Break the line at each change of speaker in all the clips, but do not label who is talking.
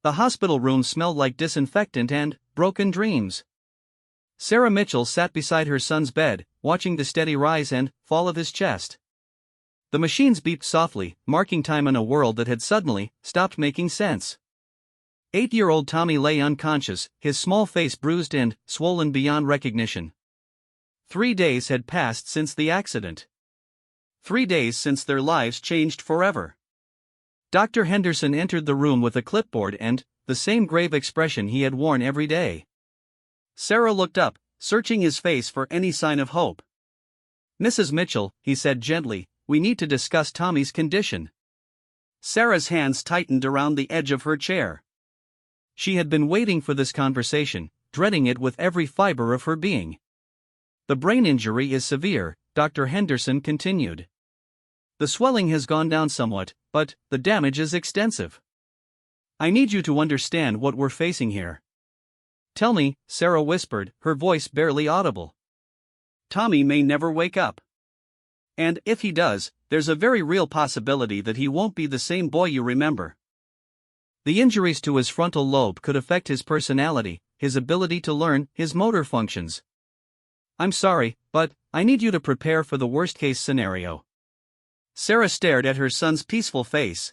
The hospital room smelled like disinfectant and broken dreams. Sarah Mitchell sat beside her son's bed, watching the steady rise and fall of his chest. The machines beeped softly, marking time in a world that had suddenly stopped making sense. 8-year-old Tommy lay unconscious, his small face bruised and swollen beyond recognition. 3 days had passed since the accident. 3 days since their lives changed forever. Dr. Henderson entered the room with a clipboard and the same grave expression he had worn every day. Sarah looked up, searching his face for any sign of hope. "Mrs. Mitchell," he said gently, "we need to discuss Tommy's condition." Sarah's hands tightened around the edge of her chair. She had been waiting for this conversation, dreading it with every fiber of her being. "The brain injury is severe," Dr. Henderson continued. "The swelling has gone down somewhat, but the damage is extensive. I need you to understand what we're facing here." "Tell me," Sarah whispered, her voice barely audible. "Tommy may never wake up. And if he does, there's a very real possibility that he won't be the same boy you remember. The injuries to his frontal lobe could affect his personality, his ability to learn, his motor functions. I'm sorry, but I need you to prepare for the worst-case scenario." Sarah stared at her son's peaceful face.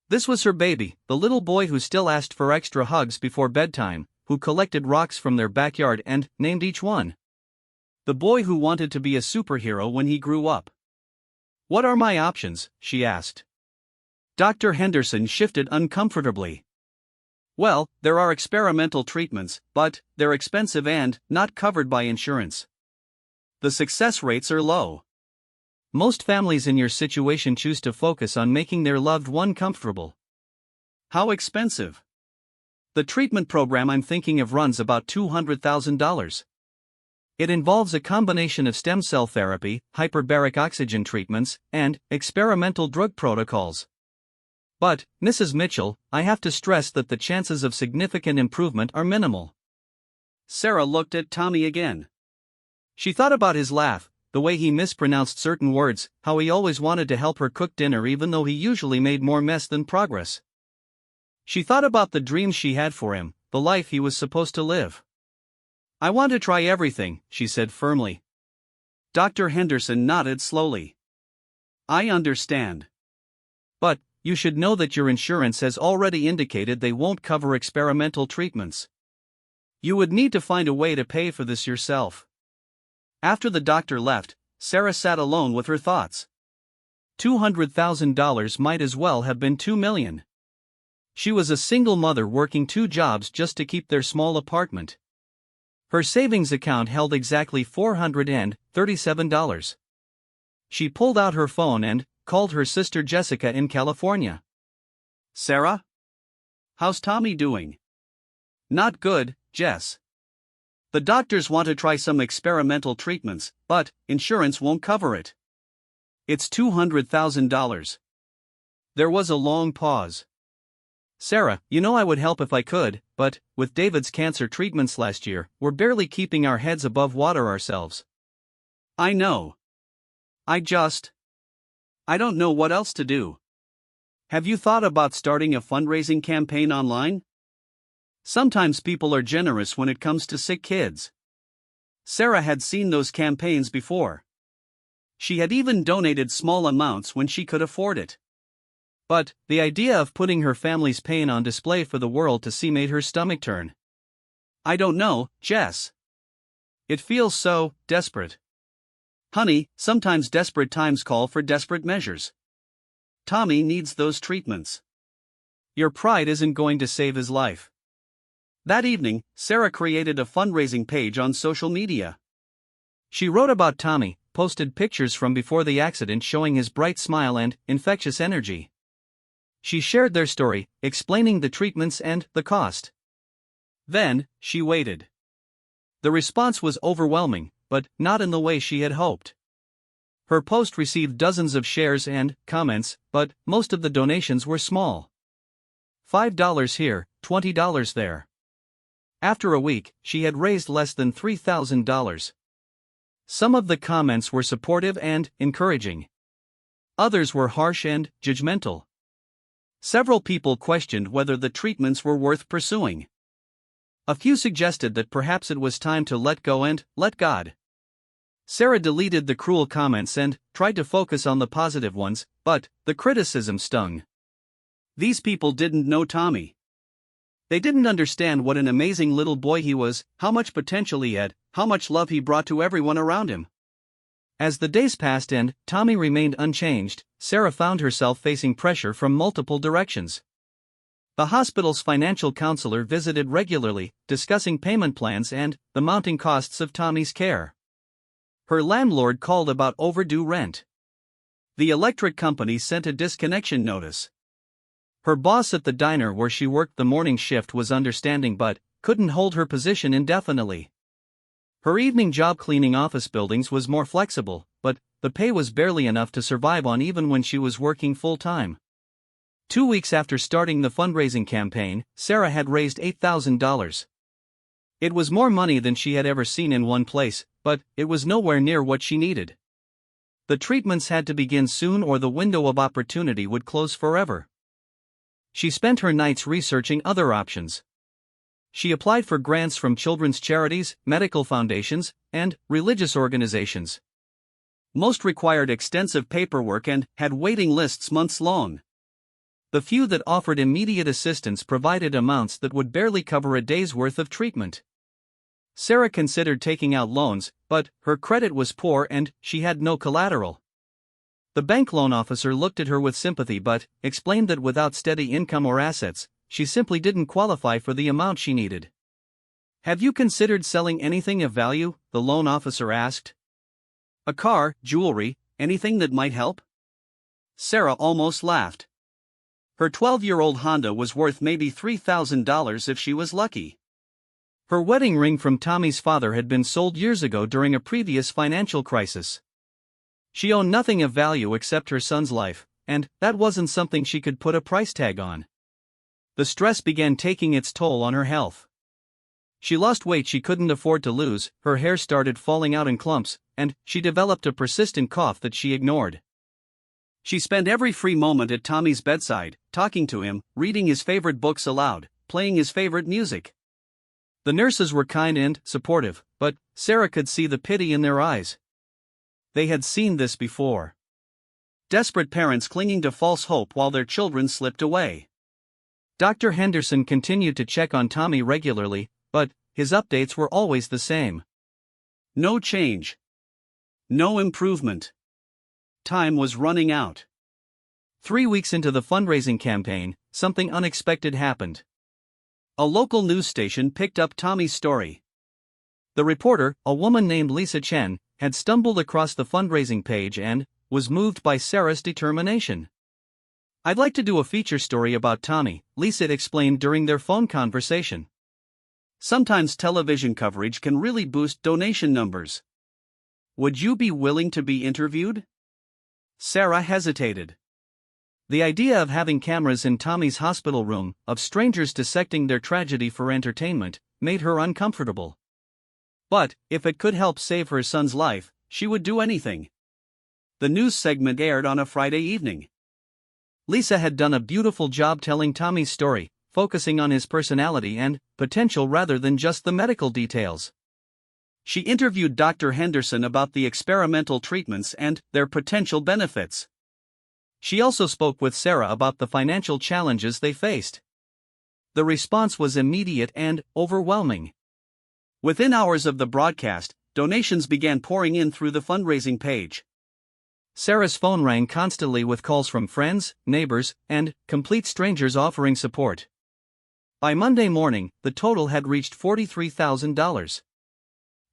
This was her baby, the little boy who still asked for extra hugs before bedtime, who collected rocks from their backyard and named each one. The boy who wanted to be a superhero when he grew up. "What are my options?" she asked. Dr. Henderson shifted uncomfortably. "Well, there are experimental treatments, but they're expensive and not covered by insurance. The success rates are low. Most families in your situation choose to focus on making their loved one comfortable." "How expensive?" "The treatment program I'm thinking of runs about $200,000. It involves a combination of stem cell therapy, hyperbaric oxygen treatments, and experimental drug protocols. But, Mrs. Mitchell, I have to stress that the chances of significant improvement are minimal." Sarah looked at Tommy again. She thought about his laugh, the way he mispronounced certain words, how he always wanted to help her cook dinner even though he usually made more mess than progress. She thought about the dreams she had for him, the life he was supposed to live. "I want to try everything," she said firmly. Dr. Henderson nodded slowly. "I understand. But you should know that your insurance has already indicated they won't cover experimental treatments. You would need to find a way to pay for this yourself." After the doctor left, Sarah sat alone with her thoughts. $200,000 might as well have been $2 million. She was a single mother working 2 jobs just to keep their small apartment. Her savings account held exactly $437. She pulled out her phone and called her sister Jessica in California. "Sarah? How's Tommy doing?" "Not good, Jess. The doctors want to try some experimental treatments, but insurance won't cover it. It's $200,000. There was a long pause. "Sarah, you know I would help if I could, but with David's cancer treatments last year, we're barely keeping our heads above water ourselves." "I know. I don't know what else to do. Have you thought about starting a fundraising campaign online? Sometimes people are generous when it comes to sick kids." Sarah had seen those campaigns before. She had even donated small amounts when she could afford it. But the idea of putting her family's pain on display for the world to see made her stomach turn. "I don't know, Jess. It feels so desperate." "Honey, sometimes desperate times call for desperate measures. Tommy needs those treatments. Your pride isn't going to save his life." That evening, Sarah created a fundraising page on social media. She wrote about Tommy, posted pictures from before the accident showing his bright smile and infectious energy. She shared their story, explaining the treatments and the cost. Then, she waited. The response was overwhelming, but not in the way she had hoped. Her post received dozens of shares and comments, but most of the donations were small. $5 here, $20 there. After a week, she had raised less than $3,000. Some of the comments were supportive and encouraging. Others were harsh and judgmental. Several people questioned whether the treatments were worth pursuing. A few suggested that perhaps it was time to let go and let God. Sarah deleted the cruel comments and tried to focus on the positive ones, but the criticism stung. These people didn't know Tommy. They didn't understand what an amazing little boy he was, how much potential he had, how much love he brought to everyone around him. As the days passed and Tommy remained unchanged, Sarah found herself facing pressure from multiple directions. The hospital's financial counselor visited regularly, discussing payment plans and the mounting costs of Tommy's care. Her landlord called about overdue rent. The electric company sent a disconnection notice. Her boss at the diner where she worked the morning shift was understanding but couldn't hold her position indefinitely. Her evening job cleaning office buildings was more flexible, but the pay was barely enough to survive on even when she was working full-time. 2 weeks after starting the fundraising campaign, Sarah had raised $8,000. It was more money than she had ever seen in one place, but it was nowhere near what she needed. The treatments had to begin soon or the window of opportunity would close forever. She spent her nights researching other options. She applied for grants from children's charities, medical foundations, and religious organizations. Most required extensive paperwork and had waiting lists months long. The few that offered immediate assistance provided amounts that would barely cover a day's worth of treatment. Sarah considered taking out loans, but her credit was poor and she had no collateral. The bank loan officer looked at her with sympathy but explained that without steady income or assets, she simply didn't qualify for the amount she needed. "Have you considered selling anything of value?" the loan officer asked. "A car, jewelry, anything that might help?" Sarah almost laughed. Her 12-year-old Honda was worth maybe $3,000 if she was lucky. Her wedding ring from Tommy's father had been sold years ago during a previous financial crisis. She owned nothing of value except her son's life, and that wasn't something she could put a price tag on. The stress began taking its toll on her health. She lost weight she couldn't afford to lose, her hair started falling out in clumps, and she developed a persistent cough that she ignored. She spent every free moment at Tommy's bedside, talking to him, reading his favorite books aloud, playing his favorite music. The nurses were kind and supportive, but Sarah could see the pity in their eyes. They had seen this before. Desperate parents clinging to false hope while their children slipped away. Dr. Henderson continued to check on Tommy regularly, but his updates were always the same. No change. No improvement. Time was running out. 3 weeks into the fundraising campaign, something unexpected happened. A local news station picked up Tommy's story. The reporter, a woman named Lisa Chen, had stumbled across the fundraising page and was moved by Sarah's determination. "I'd like to do a feature story about Tommy," Lisa explained during their phone conversation. "Sometimes television coverage can really boost donation numbers. Would you be willing to be interviewed?" Sarah hesitated. The idea of having cameras in Tommy's hospital room, of strangers dissecting their tragedy for entertainment, made her uncomfortable. But, if it could help save her son's life, she would do anything. The news segment aired on a Friday evening. Lisa had done a beautiful job telling Tommy's story, focusing on his personality and potential rather than just the medical details. She interviewed Dr. Henderson about the experimental treatments and their potential benefits. She also spoke with Sarah about the financial challenges they faced. The response was immediate and overwhelming. Within hours of the broadcast, donations began pouring in through the fundraising page. Sarah's phone rang constantly with calls from friends, neighbors, and complete strangers offering support. By Monday morning, the total had reached $43,000.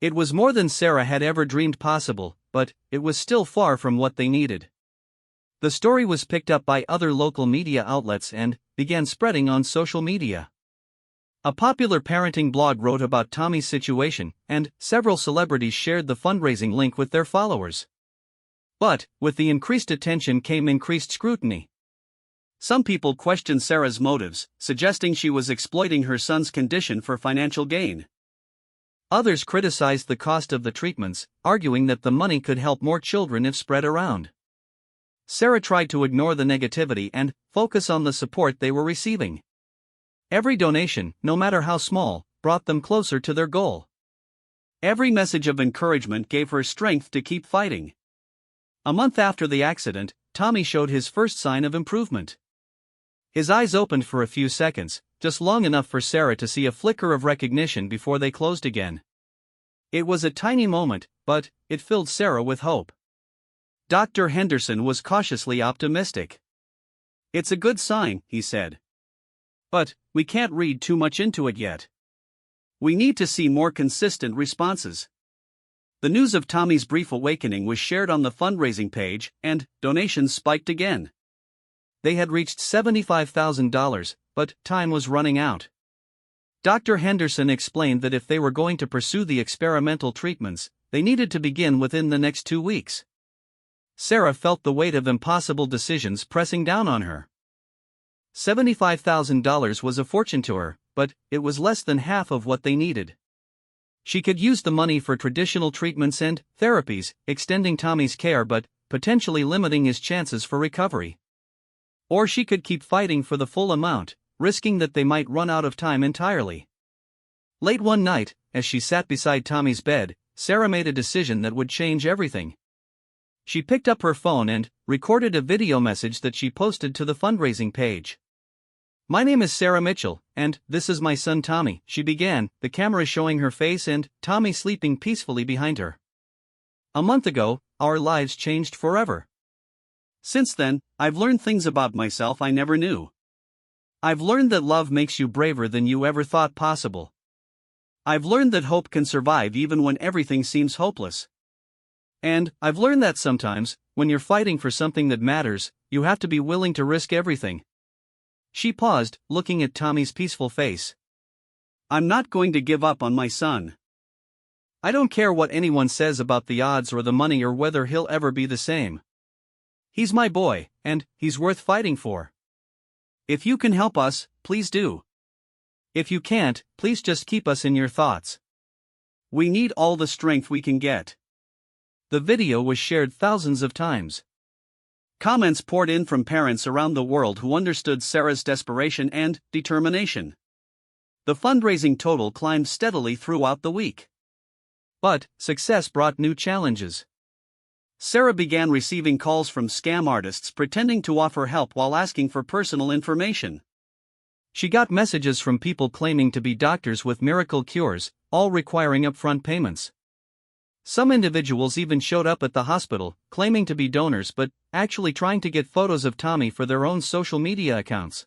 It was more than Sarah had ever dreamed possible, but it was still far from what they needed. The story was picked up by other local media outlets and began spreading on social media. A popular parenting blog wrote about Tommy's situation, and several celebrities shared the fundraising link with their followers. But, with the increased attention came increased scrutiny. Some people questioned Sarah's motives, suggesting she was exploiting her son's condition for financial gain. Others criticized the cost of the treatments, arguing that the money could help more children if spread around. Sarah tried to ignore the negativity and focus on the support they were receiving. Every donation, no matter how small, brought them closer to their goal. Every message of encouragement gave her strength to keep fighting. A month after the accident, Tommy showed his first sign of improvement. His eyes opened for a few seconds, just long enough for Sarah to see a flicker of recognition before they closed again. It was a tiny moment, but it filled Sarah with hope. Dr. Henderson was cautiously optimistic. "It's a good sign," he said. "But we can't read too much into it yet. We need to see more consistent responses." The news of Tommy's brief awakening was shared on the fundraising page, and donations spiked again. They had reached $75,000, but time was running out. Dr. Henderson explained that if they were going to pursue the experimental treatments, they needed to begin within the next 2 weeks. Sarah felt the weight of impossible decisions pressing down on her. $75,000 was a fortune to her, but it was less than half of what they needed. She could use the money for traditional treatments and therapies, extending Tommy's care but potentially limiting his chances for recovery. Or she could keep fighting for the full amount, risking that they might run out of time entirely. Late one night, as she sat beside Tommy's bed, Sarah made a decision that would change everything. She picked up her phone and recorded a video message that she posted to the fundraising page. "My name is Sarah Mitchell, and this is my son Tommy," she began, the camera showing her face and Tommy sleeping peacefully behind her. "A month ago, our lives changed forever. Since then, I've learned things about myself I never knew. I've learned that love makes you braver than you ever thought possible. I've learned that hope can survive even when everything seems hopeless. And I've learned that sometimes, when you're fighting for something that matters, you have to be willing to risk everything." She paused, looking at Tommy's peaceful face. "I'm not going to give up on my son. I don't care what anyone says about the odds or the money or whether he'll ever be the same. He's my boy, and he's worth fighting for. If you can help us, please do. If you can't, please just keep us in your thoughts. We need all the strength we can get." The video was shared thousands of times. Comments poured in from parents around the world who understood Sarah's desperation and determination. The fundraising total climbed steadily throughout the week. But success brought new challenges. Sarah began receiving calls from scam artists pretending to offer help while asking for personal information. She got messages from people claiming to be doctors with miracle cures, all requiring upfront payments. Some individuals even showed up at the hospital, claiming to be donors but actually trying to get photos of Tommy for their own social media accounts.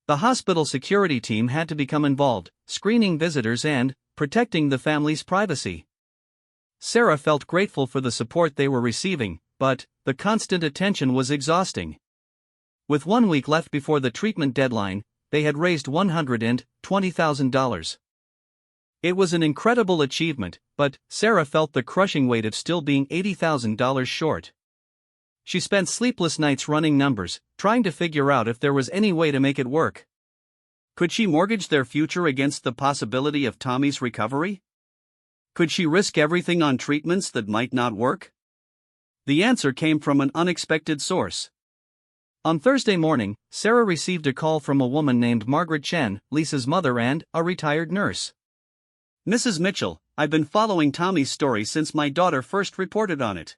The hospital security team had to become involved, screening visitors and protecting the family's privacy. Sarah felt grateful for the support they were receiving, but the constant attention was exhausting. With 1 week left before the treatment deadline, they had raised $120,000. It was an incredible achievement, but Sarah felt the crushing weight of still being $80,000 short. She spent sleepless nights running numbers, trying to figure out if there was any way to make it work. Could she mortgage their future against the possibility of Tommy's recovery? Could she risk everything on treatments that might not work? The answer came from an unexpected source. On Thursday morning, Sarah received a call from a woman named Margaret Chen, Lisa's mother and a retired nurse. "Mrs. Mitchell, I've been following Tommy's story since my daughter first reported on it.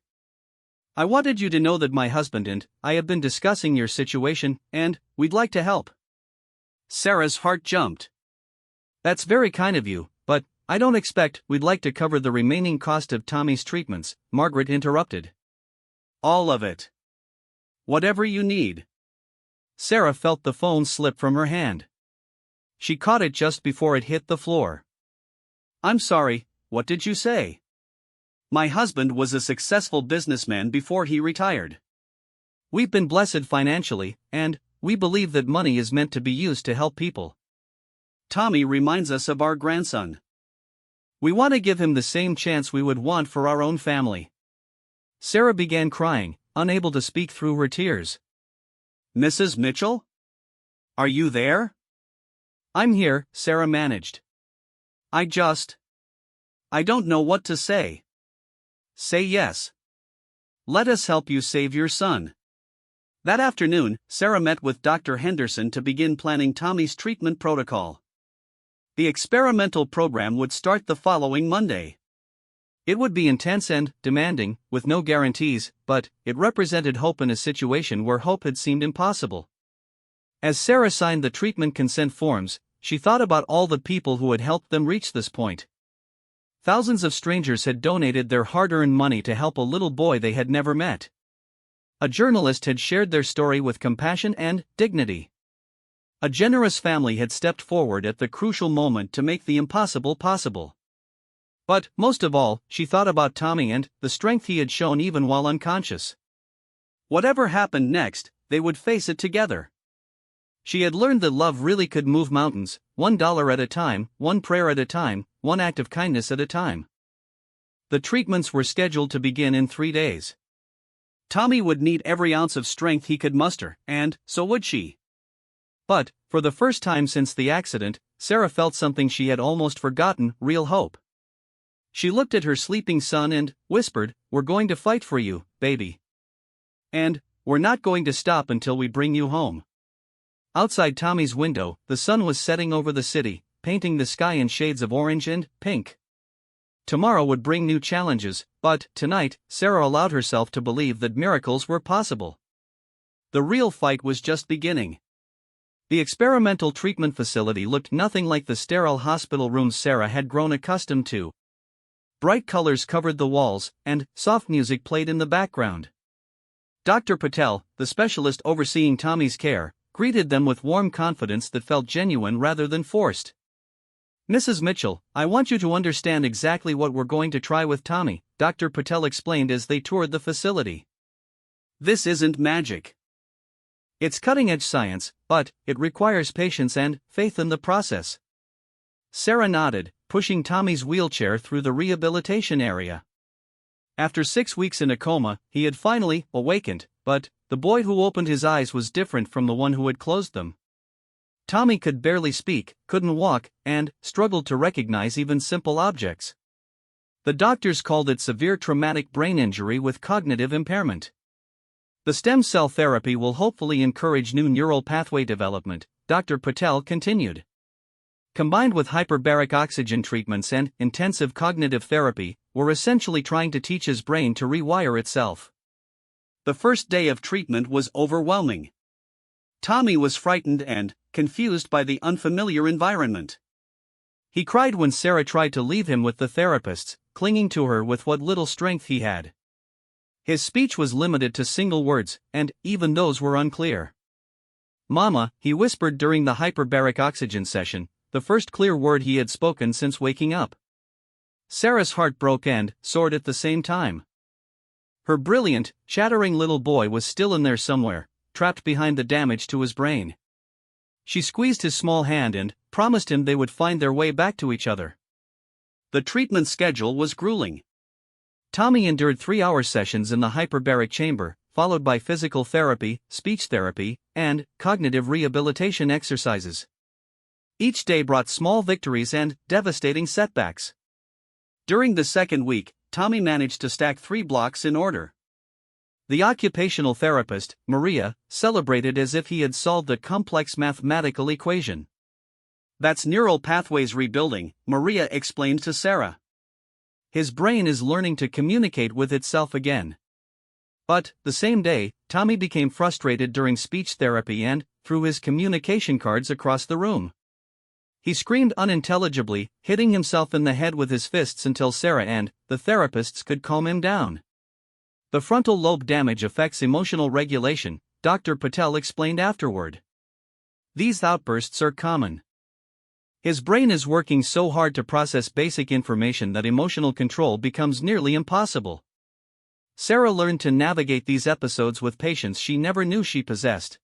I wanted you to know that my husband and I have been discussing your situation, and we'd like to help." Sarah's heart jumped. "That's very kind of you, but I don't expect we'd like to cover the remaining cost of Tommy's treatments," Margaret interrupted. "All of it. Whatever you need." Sarah felt the phone slip from her hand. She caught it just before it hit the floor. "I'm sorry, what did you say?" "My husband was a successful businessman before he retired. We've been blessed financially, and we believe that money is meant to be used to help people. Tommy reminds us of our grandson. We want to give him the same chance we would want for our own family." Sarah began crying, unable to speak through her tears. "Mrs. Mitchell? Are you there?" "I'm here," Sarah managed. I don't know what to say." "Say yes. Let us help you save your son." That afternoon, Sarah met with Dr. Henderson to begin planning Tommy's treatment protocol. The experimental program would start the following Monday. It would be intense and demanding, with no guarantees, but it represented hope in a situation where hope had seemed impossible. As Sarah signed the treatment consent forms, she thought about all the people who had helped them reach this point. Thousands of strangers had donated their hard-earned money to help a little boy they had never met. A journalist had shared their story with compassion and dignity. A generous family had stepped forward at the crucial moment to make the impossible possible. But, most of all, she thought about Tommy and the strength he had shown even while unconscious. Whatever happened next, they would face it together. She had learned that love really could move mountains, $1 at a time, one prayer at a time, one act of kindness at a time. The treatments were scheduled to begin in 3 days. Tommy would need every ounce of strength he could muster, and so would she. But, for the first time since the accident, Sarah felt something she had almost forgotten: real hope. She looked at her sleeping son and whispered, "We're going to fight for you, baby. And we're not going to stop until we bring you home." Outside Tommy's window, the sun was setting over the city, painting the sky in shades of orange and pink. Tomorrow would bring new challenges, but tonight, Sarah allowed herself to believe that miracles were possible. The real fight was just beginning. The experimental treatment facility looked nothing like the sterile hospital rooms Sarah had grown accustomed to. Bright colors covered the walls, and soft music played in the background. Dr. Patel, the specialist overseeing Tommy's care, greeted them with warm confidence that felt genuine rather than forced. "Mrs. Mitchell, I want you to understand exactly what we're going to try with Tommy," Dr. Patel explained as they toured the facility. "This isn't magic. It's cutting-edge science, but it requires patience and faith in the process." Sarah nodded, pushing Tommy's wheelchair through the rehabilitation area. After 6 weeks in a coma, he had finally awakened, but the boy who opened his eyes was different from the one who had closed them. Tommy could barely speak, couldn't walk, and struggled to recognize even simple objects. The doctors called it severe traumatic brain injury with cognitive impairment. "The stem cell therapy will hopefully encourage new neural pathway development," Dr. Patel continued. "Combined with hyperbaric oxygen treatments and intensive cognitive therapy, we're essentially trying to teach his brain to rewire itself." The first day of treatment was overwhelming. Tommy was frightened and confused by the unfamiliar environment. He cried when Sarah tried to leave him with the therapists, clinging to her with what little strength he had. His speech was limited to single words, and even those were unclear. "Mama," he whispered during the hyperbaric oxygen session, the first clear word he had spoken since waking up. Sarah's heart broke and soared at the same time. Her brilliant, chattering little boy was still in there somewhere, trapped behind the damage to his brain. She squeezed his small hand and promised him they would find their way back to each other. The treatment schedule was grueling. Tommy endured 3-hour sessions in the hyperbaric chamber, followed by physical therapy, speech therapy, and cognitive rehabilitation exercises. Each day brought small victories and devastating setbacks. During the second week, Tommy managed to stack 3 blocks in order. The occupational therapist, Maria, celebrated as if he had solved a complex mathematical equation. "That's neural pathways rebuilding," Maria explained to Sarah. "His brain is learning to communicate with itself again." But, the same day, Tommy became frustrated during speech therapy and threw his communication cards across the room. He screamed unintelligibly, hitting himself in the head with his fists until Sarah and the therapists could calm him down. "The frontal lobe damage affects emotional regulation," Dr. Patel explained afterward. "These outbursts are common. His brain is working so hard to process basic information that emotional control becomes nearly impossible." Sarah learned to navigate these episodes with patience she never knew she possessed.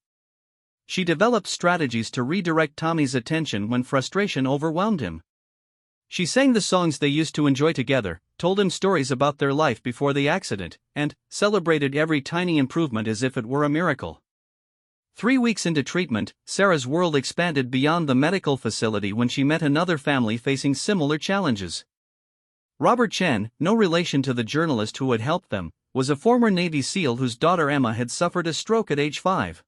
She developed strategies to redirect Tommy's attention when frustration overwhelmed him. She sang the songs they used to enjoy together, told him stories about their life before the accident, and celebrated every tiny improvement as if it were a miracle. 3 weeks into treatment, Sarah's world expanded beyond the medical facility when she met another family facing similar challenges. Robert Chen, no relation to the journalist who had helped them, was a former Navy SEAL whose daughter Emma had suffered a stroke at age 5.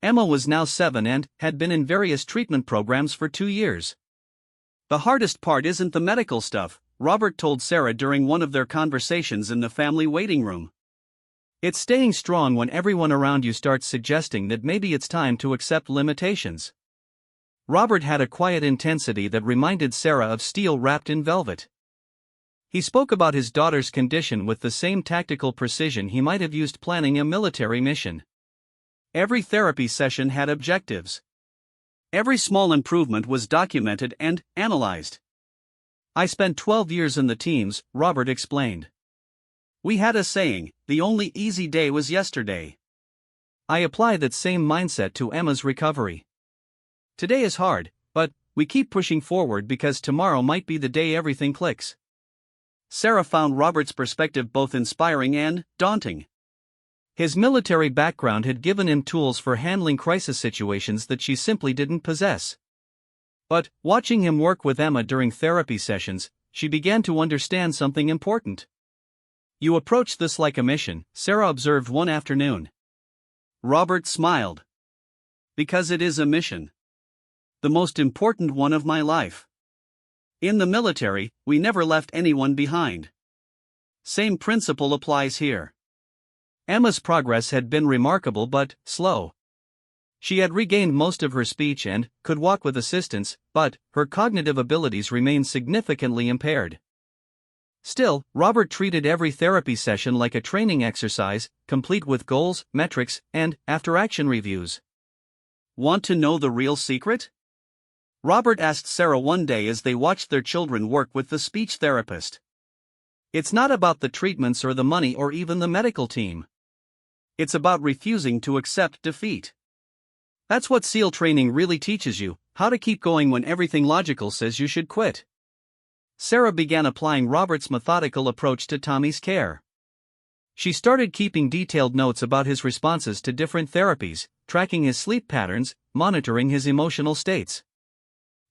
Emma was now 7 and had been in various treatment programs for 2 years. "The hardest part isn't the medical stuff," Robert told Sarah during one of their conversations in the family waiting room. "It's staying strong when everyone around you starts suggesting that maybe it's time to accept limitations." Robert had a quiet intensity that reminded Sarah of steel wrapped in velvet. He spoke about his daughter's condition with the same tactical precision he might have used planning a military mission. Every therapy session had objectives. Every small improvement was documented and analyzed. "I spent 12 years in the teams," Robert explained. "We had a saying, the only easy day was yesterday." I apply that same mindset to Emma's recovery. Today is hard, but we keep pushing forward because tomorrow might be the day everything clicks. Sarah found Robert's perspective both inspiring and daunting. His military background had given him tools for handling crisis situations that she simply didn't possess. But, watching him work with Emma during therapy sessions, she began to understand something important. "You approach this like a mission," Sarah observed one afternoon. Robert smiled. "Because it is a mission. The most important one of my life. In the military, we never left anyone behind. Same principle applies here." Emma's progress had been remarkable but slow. She had regained most of her speech and could walk with assistance, but her cognitive abilities remained significantly impaired. Still, Robert treated every therapy session like a training exercise, complete with goals, metrics, and after-action reviews. "Want to know the real secret?" Robert asked Sarah one day as they watched their children work with the speech therapist. "It's not about the treatments or the money or even the medical team. It's about refusing to accept defeat. That's what SEAL training really teaches you, how to keep going when everything logical says you should quit." Sarah began applying Robert's methodical approach to Tommy's care. She started keeping detailed notes about his responses to different therapies, tracking his sleep patterns, monitoring his emotional states.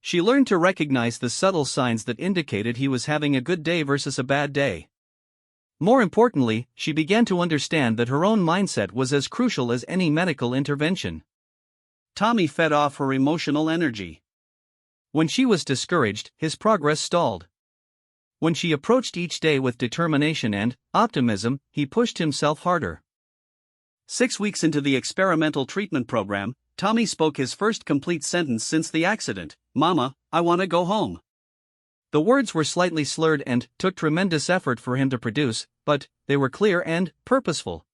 She learned to recognize the subtle signs that indicated he was having a good day versus a bad day. More importantly, she began to understand that her own mindset was as crucial as any medical intervention. Tommy fed off her emotional energy. When she was discouraged, his progress stalled. When she approached each day with determination and optimism, he pushed himself harder. 6 weeks into the experimental treatment program, Tommy spoke his first complete sentence since the accident: "Mama, I want to go home." The words were slightly slurred and took tremendous effort for him to produce, but they were clear and purposeful.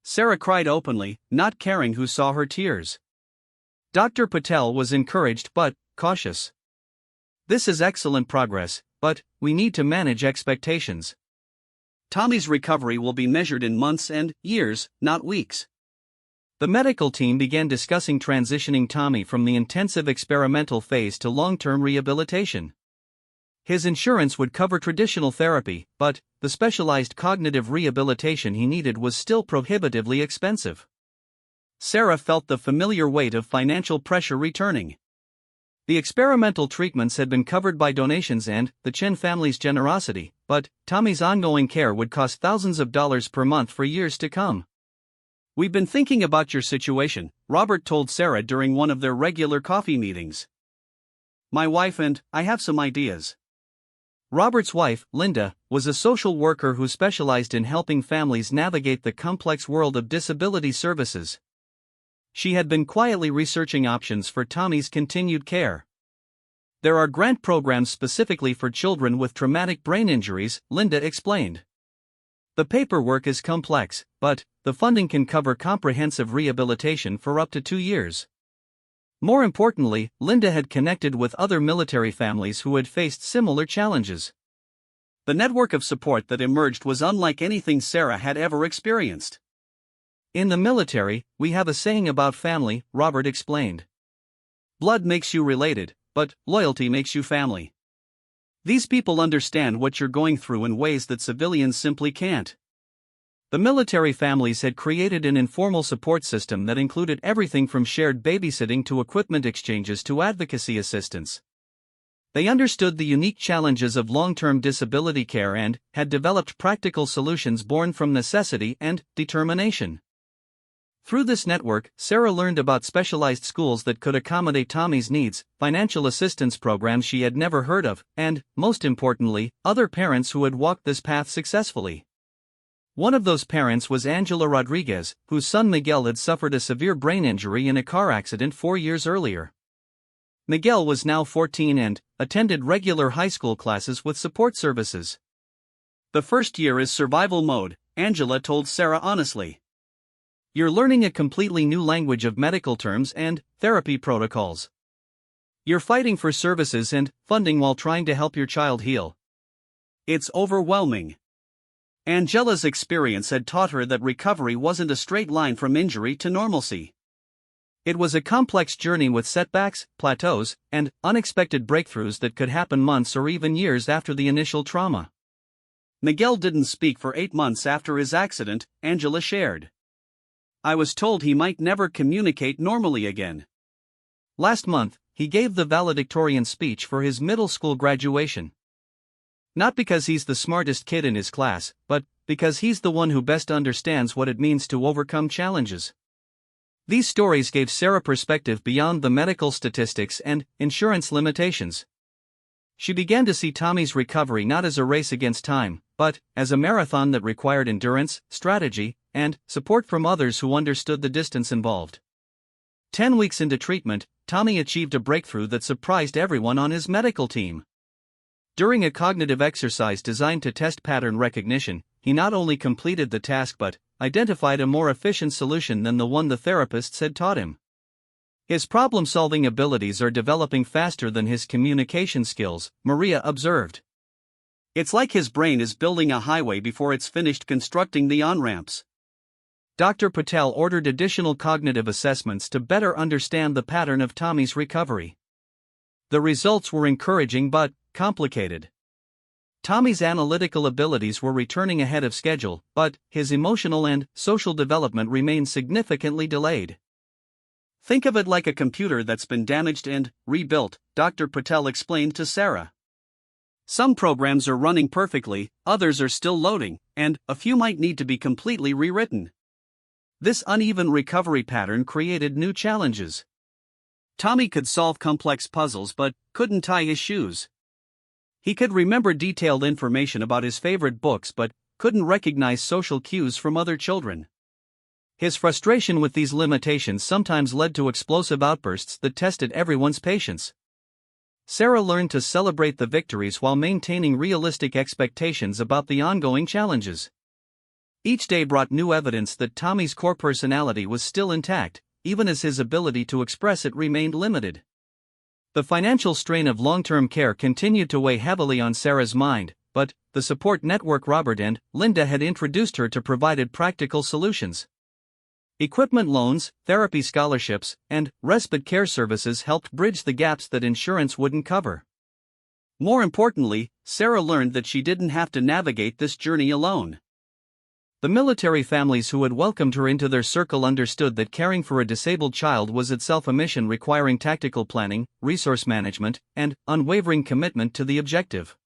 Sarah cried openly, not caring who saw her tears. Dr. Patel was encouraged but cautious. "This is excellent progress, but we need to manage expectations. Tommy's recovery will be measured in months and years, not weeks." The medical team began discussing transitioning Tommy from the intensive experimental phase to long-term rehabilitation. His insurance would cover traditional therapy, but the specialized cognitive rehabilitation he needed was still prohibitively expensive. Sarah felt the familiar weight of financial pressure returning. The experimental treatments had been covered by donations and the Chen family's generosity, but Tommy's ongoing care would cost thousands of dollars per month for years to come. "We've been thinking about your situation," Robert told Sarah during one of their regular coffee meetings. "My wife and I have some ideas." Robert's wife, Linda, was a social worker who specialized in helping families navigate the complex world of disability services. She had been quietly researching options for Tommy's continued care. "There are grant programs specifically for children with traumatic brain injuries," Linda explained. "The paperwork is complex, but the funding can cover comprehensive rehabilitation for up to 2 years. More importantly, Linda had connected with other military families who had faced similar challenges. The network of support that emerged was unlike anything Sarah had ever experienced. "In the military, we have a saying about family," Robert explained. "Blood makes you related, but loyalty makes you family. These people understand what you're going through in ways that civilians simply can't." The military families had created an informal support system that included everything from shared babysitting to equipment exchanges to advocacy assistance. They understood the unique challenges of long-term disability care and had developed practical solutions born from necessity and determination. Through this network, Sarah learned about specialized schools that could accommodate Tommy's needs, financial assistance programs she had never heard of, and, most importantly, other parents who had walked this path successfully. One of those parents was Angela Rodriguez, whose son Miguel had suffered a severe brain injury in a car accident 4 years earlier. Miguel was now 14 and attended regular high school classes with support services. "The first year is survival mode," Angela told Sarah honestly. "You're learning a completely new language of medical terms and therapy protocols. You're fighting for services and funding while trying to help your child heal. It's overwhelming." Angela's experience had taught her that recovery wasn't a straight line from injury to normalcy. It was a complex journey with setbacks, plateaus, and unexpected breakthroughs that could happen months or even years after the initial trauma. "Miguel didn't speak for 8 months after his accident," Angela shared. "I was told he might never communicate normally again." Last month, he gave the valedictorian speech for his middle school graduation. Not because he's the smartest kid in his class, but because he's the one who best understands what it means to overcome challenges. These stories gave Sarah perspective beyond the medical statistics and insurance limitations. She began to see Tommy's recovery not as a race against time, but as a marathon that required endurance, strategy, and support from others who understood the distance involved. 10 weeks into treatment, Tommy achieved a breakthrough that surprised everyone on his medical team. During a cognitive exercise designed to test pattern recognition, he not only completed the task but identified a more efficient solution than the one the therapists had taught him. His problem-solving abilities are developing faster than his communication skills, Maria observed. "It's like his brain is building a highway before it's finished constructing the on-ramps." Dr. Patel ordered additional cognitive assessments to better understand the pattern of Tommy's recovery. The results were encouraging but complicated. Tommy's analytical abilities were returning ahead of schedule, but his emotional and social development remained significantly delayed. "Think of it like a computer that's been damaged and rebuilt," Dr. Patel explained to Sarah. "Some programs are running perfectly, others are still loading, and a few might need to be completely rewritten." This uneven recovery pattern created new challenges. Tommy could solve complex puzzles but couldn't tie his shoes. He could remember detailed information about his favorite books but couldn't recognize social cues from other children. His frustration with these limitations sometimes led to explosive outbursts that tested everyone's patience. Sarah learned to celebrate the victories while maintaining realistic expectations about the ongoing challenges. Each day brought new evidence that Tommy's core personality was still intact, even as his ability to express it remained limited. The financial strain of long-term care continued to weigh heavily on Sarah's mind, but the support network Robert and Linda had introduced her to provided practical solutions. Equipment loans, therapy scholarships, and respite care services helped bridge the gaps that insurance wouldn't cover. More importantly, Sarah learned that she didn't have to navigate this journey alone. The military families who had welcomed her into their circle understood that caring for a disabled child was itself a mission requiring tactical planning, resource management, and unwavering commitment to the objective.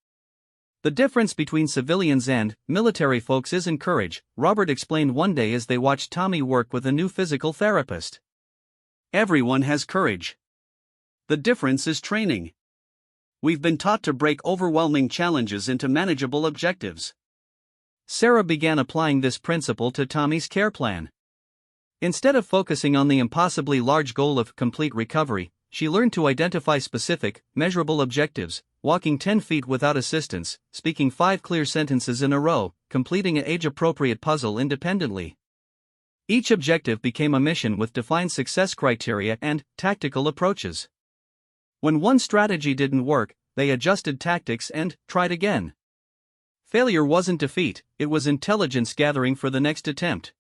"The difference between civilians and military folks isn't courage," Robert explained one day as they watched Tommy work with a new physical therapist. "Everyone has courage. The difference is training. We've been taught to break overwhelming challenges into manageable objectives." Sarah began applying this principle to Tommy's care plan. Instead of focusing on the impossibly large goal of complete recovery, she learned to identify specific, measurable objectives: walking 10 feet without assistance, speaking 5 clear sentences in a row, completing an age-appropriate puzzle independently. Each objective became a mission with defined success criteria and tactical approaches. When one strategy didn't work, they adjusted tactics and tried again. Failure wasn't defeat, it was intelligence gathering for the next attempt.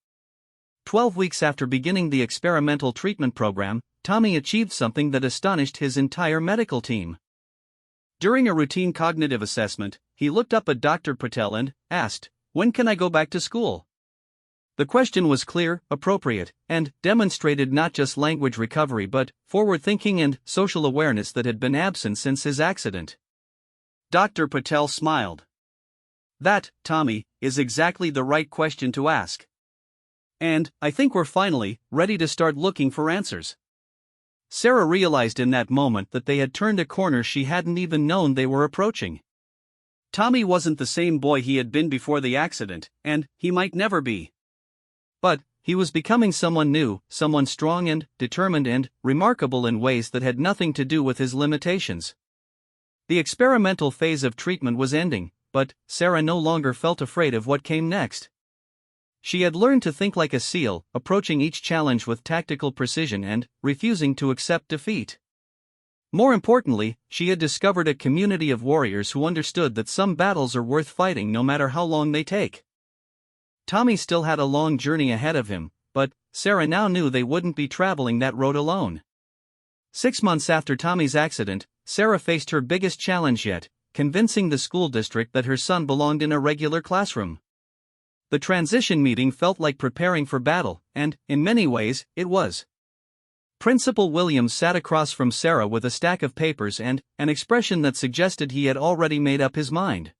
12 weeks after beginning the experimental treatment program, Tommy achieved something that astonished his entire medical team. During a routine cognitive assessment, he looked up at Dr. Patel and asked, "When can I go back to school?" The question was clear, appropriate, and demonstrated not just language recovery but forward thinking and social awareness that had been absent since his accident. Dr. Patel smiled. That, Tommy, is exactly the right question to ask. And I think we're finally ready to start looking for answers. Sarah realized in that moment that they had turned a corner she hadn't even known they were approaching. Tommy wasn't the same boy he had been before the accident, and he might never be. But he was becoming someone new, someone strong and determined and remarkable in ways that had nothing to do with his limitations. The experimental phase of treatment was ending, but Sarah no longer felt afraid of what came next. She had learned to think like a seal, approaching each challenge with tactical precision and refusing to accept defeat. More importantly, she had discovered a community of warriors who understood that some battles are worth fighting no matter how long they take. Tommy still had a long journey ahead of him, but Sarah now knew they wouldn't be traveling that road alone. 6 months after Tommy's accident, Sarah faced her biggest challenge yet, convincing the school district that her son belonged in a regular classroom. The transition meeting felt like preparing for battle, and, in many ways, it was. Principal Williams sat across from Sarah with a stack of papers and an expression that suggested he had already made up his mind.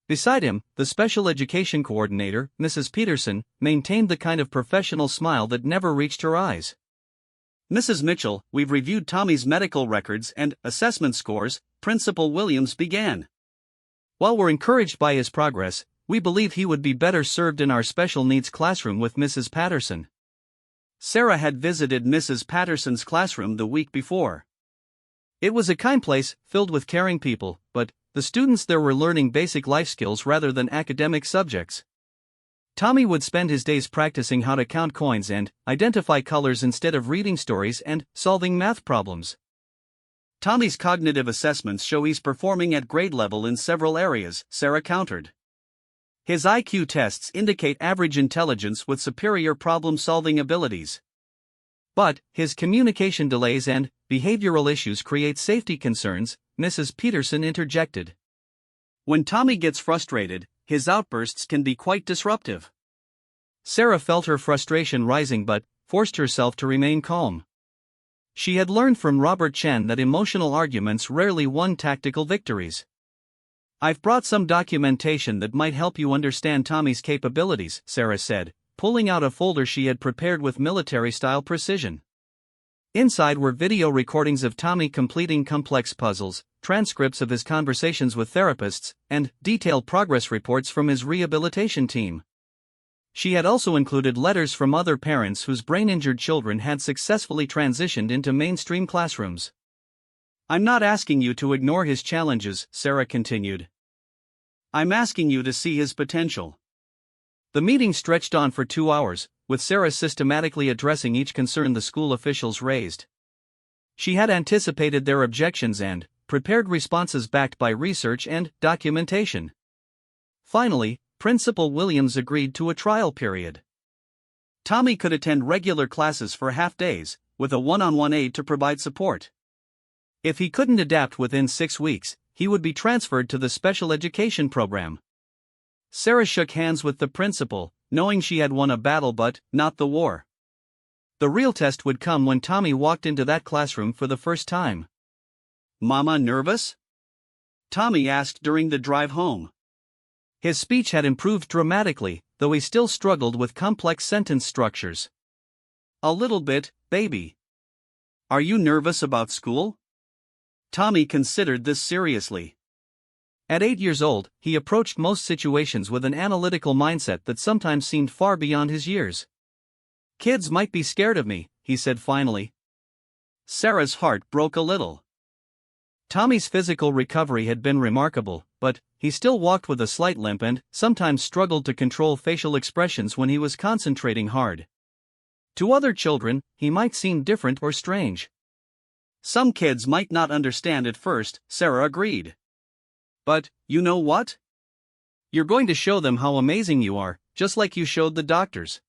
Beside him, the special education coordinator, Mrs. Peterson, maintained the kind of professional smile that never reached her eyes. "Mrs. Mitchell, we've reviewed Tommy's medical records and assessment scores," Principal Williams began. "While we're encouraged by his progress, we believe he would be better served in our special needs classroom with Mrs. Patterson." Sarah had visited Mrs. Patterson's classroom the week before. It was a kind place, filled with caring people, but the students there were learning basic life skills rather than academic subjects. Tommy would spend his days practicing how to count coins and identify colors instead of reading stories and solving math problems. "Tommy's cognitive assessments show he's performing at grade level in several areas," Sarah countered. "His IQ tests indicate average intelligence with superior problem-solving abilities. But his communication delays and behavioral issues create safety concerns," Mrs. Peterson interjected. "When Tommy gets frustrated, his outbursts can be quite disruptive." Sarah felt her frustration rising but forced herself to remain calm. She had learned from Robert Chen that emotional arguments rarely won tactical victories. "I've brought some documentation that might help you understand Tommy's capabilities," Sarah said, pulling out a folder she had prepared with military-style precision. Inside were video recordings of Tommy completing complex puzzles, transcripts of his conversations with therapists, and detailed progress reports from his rehabilitation team. She had also included letters from other parents whose brain-injured children had successfully transitioned into mainstream classrooms. "I'm not asking you to ignore his challenges," Sarah continued. "I'm asking you to see his potential." The meeting stretched on for 2 hours, with Sarah systematically addressing each concern the school officials raised. She had anticipated their objections and prepared responses backed by research and documentation. Finally, Principal Williams agreed to a trial period. Tommy could attend regular classes for half-days, with a one-on-one aide to provide support. If he couldn't adapt within 6 weeks, he would be transferred to the special education program. Sarah shook hands with the principal, knowing she had won a battle but not the war. The real test would come when Tommy walked into that classroom for the first time. "Mama nervous?" Tommy asked during the drive home. His speech had improved dramatically, though he still struggled with complex sentence structures. "A little bit, baby." "Are you nervous about school?" Tommy considered this seriously. At 8 years old, he approached most situations with an analytical mindset that sometimes seemed far beyond his years. "Kids might be scared of me," he said finally. Sarah's heart broke a little. Tommy's physical recovery had been remarkable, but he still walked with a slight limp and sometimes struggled to control facial expressions when he was concentrating hard. To other children, he might seem different or strange. "Some kids might not understand at first," Sarah agreed. "But, you know what? You're going to show them how amazing you are, just like you showed the doctors."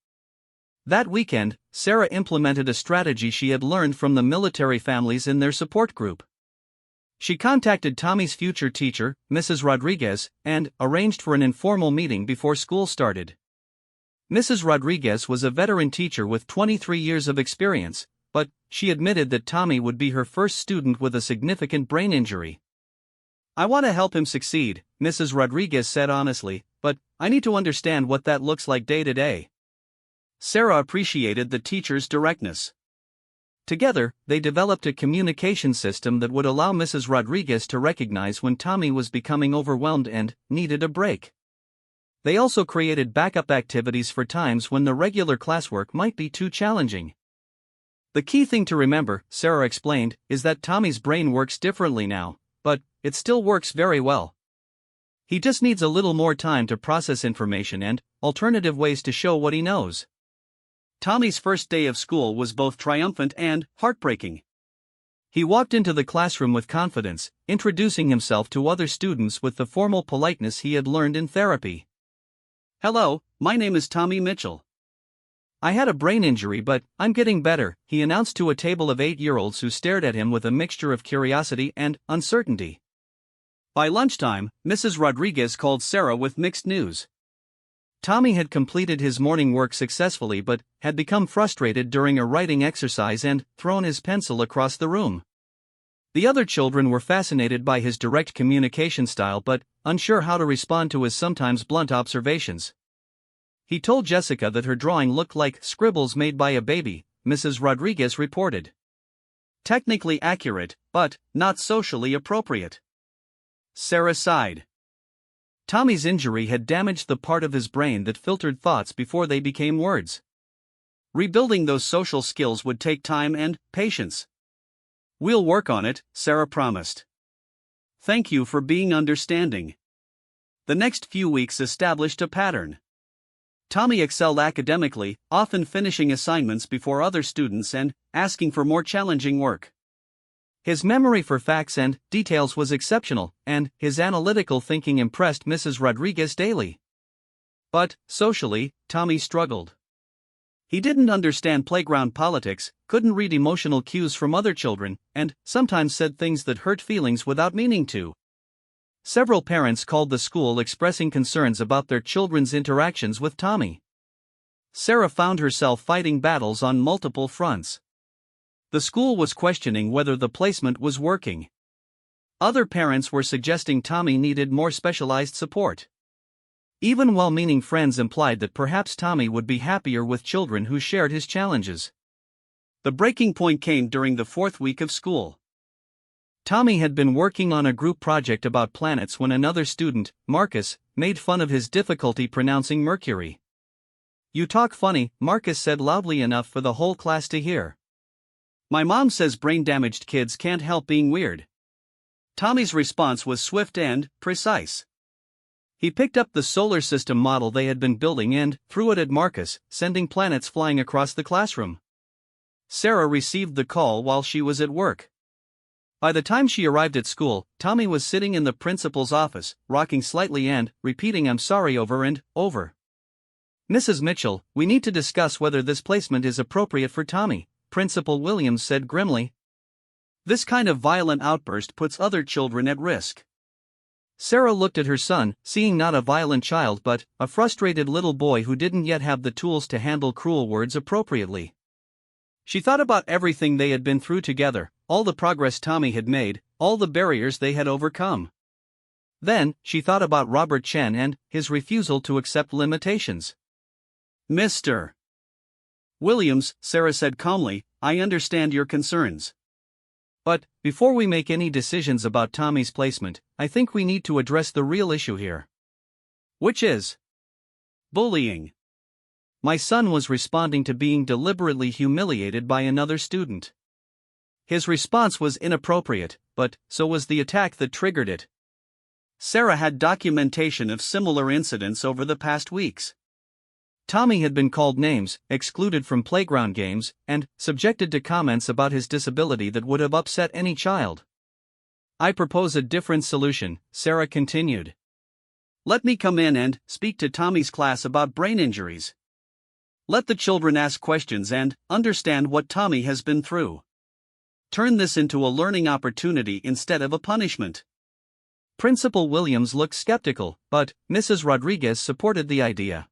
That weekend, Sarah implemented a strategy she had learned from the military families in their support group. She contacted Tommy's future teacher, Mrs. Rodriguez, and arranged for an informal meeting before school started. Mrs. Rodriguez was a veteran teacher with 23 years of experience, but she admitted that Tommy would be her first student with a significant brain injury. "I want to help him succeed," Mrs. Rodriguez said honestly, "but I need to understand what that looks like day to day." Sarah appreciated the teacher's directness. Together, they developed a communication system that would allow Mrs. Rodriguez to recognize when Tommy was becoming overwhelmed and needed a break. They also created backup activities for times when the regular classwork might be too challenging. "The key thing to remember," Sarah explained, "is that Tommy's brain works differently now, but it still works very well. He just needs a little more time to process information and alternative ways to show what he knows." Tommy's first day of school was both triumphant and heartbreaking. He walked into the classroom with confidence, introducing himself to other students with the formal politeness he had learned in therapy. "Hello, my name is Tommy Mitchell. I had a brain injury, but I'm getting better," he announced to a table of 8-year-olds who stared at him with a mixture of curiosity and uncertainty. By lunchtime, Mrs. Rodriguez called Sarah with mixed news. Tommy had completed his morning work successfully but had become frustrated during a writing exercise and thrown his pencil across the room. The other children were fascinated by his direct communication style but unsure how to respond to his sometimes blunt observations. He told Jessica that her drawing looked like scribbles made by a baby, Mrs. Rodriguez reported. "Technically accurate, but not socially appropriate." Sarah sighed. Tommy's injury had damaged the part of his brain that filtered thoughts before they became words. Rebuilding those social skills would take time and patience. "We'll work on it," Sarah promised. "Thank you for being understanding." The next few weeks established a pattern. Tommy excelled academically, often finishing assignments before other students and asking for more challenging work. His memory for facts and details was exceptional, and his analytical thinking impressed Mrs. Rodriguez daily. But, socially, Tommy struggled. He didn't understand playground politics, couldn't read emotional cues from other children, and sometimes said things that hurt feelings without meaning to. Several parents called the school expressing concerns about their children's interactions with Tommy. Sarah found herself fighting battles on multiple fronts. The school was questioning whether the placement was working. Other parents were suggesting Tommy needed more specialized support. Even well-meaning friends implied that perhaps Tommy would be happier with children who shared his challenges. The breaking point came during the 4th week of school. Tommy had been working on a group project about planets when another student, Marcus, made fun of his difficulty pronouncing Mercury. "You talk funny," Marcus said loudly enough for the whole class to hear. "My mom says brain-damaged kids can't help being weird." Tommy's response was swift and precise. He picked up the solar system model they had been building and threw it at Marcus, sending planets flying across the classroom. Sarah received the call while she was at work. By the time she arrived at school, Tommy was sitting in the principal's office, rocking slightly and repeating "I'm sorry" over and over. "Mrs. Mitchell, we need to discuss whether this placement is appropriate for Tommy," Principal Williams said grimly. "This kind of violent outburst puts other children at risk." Sarah looked at her son, seeing not a violent child but a frustrated little boy who didn't yet have the tools to handle cruel words appropriately. She thought about everything they had been through together, all the progress Tommy had made, all the barriers they had overcome. Then, she thought about Robert Chen and his refusal to accept limitations. "Mr. Williams," Sarah said calmly, "I understand your concerns. But, before we make any decisions about Tommy's placement, I think we need to address the real issue here. Which is bullying. My son was responding to being deliberately humiliated by another student. His response was inappropriate, but so was the attack that triggered it." Sarah had documentation of similar incidents over the past weeks. Tommy had been called names, excluded from playground games, and subjected to comments about his disability that would have upset any child. "I propose a different solution," Sarah continued. "Let me come in and speak to Tommy's class about brain injuries. Let the children ask questions and understand what Tommy has been through. Turn this into a learning opportunity instead of a punishment." Principal Williams looked skeptical, but Mrs. Rodriguez supported the idea.